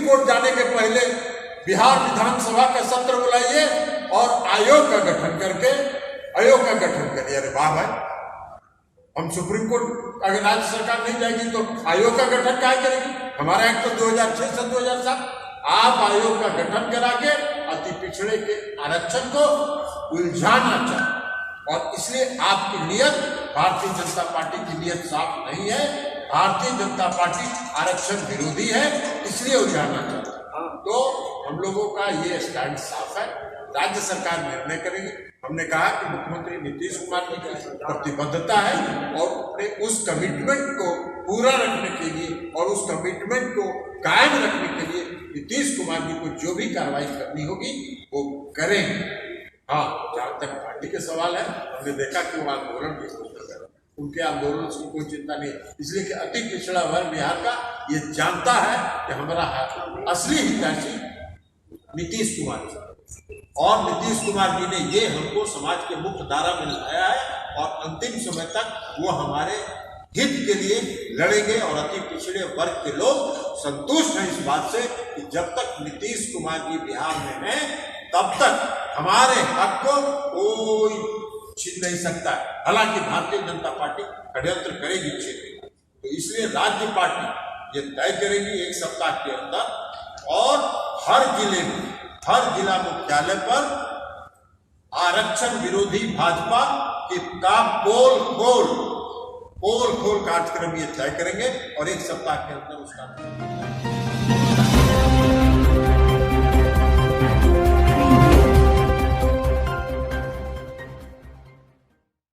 Court जाने के पहले बिहार विधानसभा का सत्र बुलाइए और आयोग का गठन करके करिए। अरे वाह भाई, हम सुप्रीम कोर्ट अगर राज्य सरकार नहीं जाएगी तो आयोग का गठन क्या करेगी? हमारा एक्ट तो 2006 से 2007। आप आयोग का गठन करा के अति पिछड़े के आरक्षण को उलझाना चाहते, और इसलिए आपकी नियत, भारतीय जनता पार्टी की नियत साफ नहीं है। भारतीय जनता पार्टी आरक्षण विरोधी है, इसलिए उलझाना चाहते। तो हम लोगों का ये स्टैंड साफ है, राज्य सरकार निर्णय करेगी। हमने कहा कि मुख्यमंत्री नीतीश कुमार की प्रतिबद्धता है और अपने उस कमिटमेंट को पूरा रखने के लिए और उस कमिटमेंट को कायम रखने के लिए नीतीश कुमार जी को जो भी कार्रवाई करनी होगी वो करेंगे। हाँ, जहां तक पार्टी के सवाल है, हमने देखा कि वो आंदोलन की कोशिश कर रहे हैं, उनके आंदोलन से कोई चिंता नहीं, इसलिए कि अति पिछड़ा वर्ग बिहार का ये जानता है कि हमारा असली हितैषी नीतीश कुमार जी, और नीतीश कुमार जी ने ये हमको समाज के मुख्य धारा में लाया है और अंतिम समय तक वो हमारे हित के लिए लड़ेंगे। और अति पिछड़े वर्ग के लोग संतुष्ट हैं इस बात से कि जब तक नीतीश कुमार जी बिहार में हैं तब तक हमारे हक को कोई छीन नहीं सकता है। हालांकि भारतीय जनता पार्टी षड्यंत्र करेगी छीनने, तो इसलिए राज्य पार्टी ये तय करेगी 1 सप्ताह के अंदर, और हर जिले में, हर जिला मुख्यालय पर आरक्षण विरोधी भाजपा का पोल खोल कार्यक्रम ये तय करेंगे और 1 सप्ताह के अंदर उसका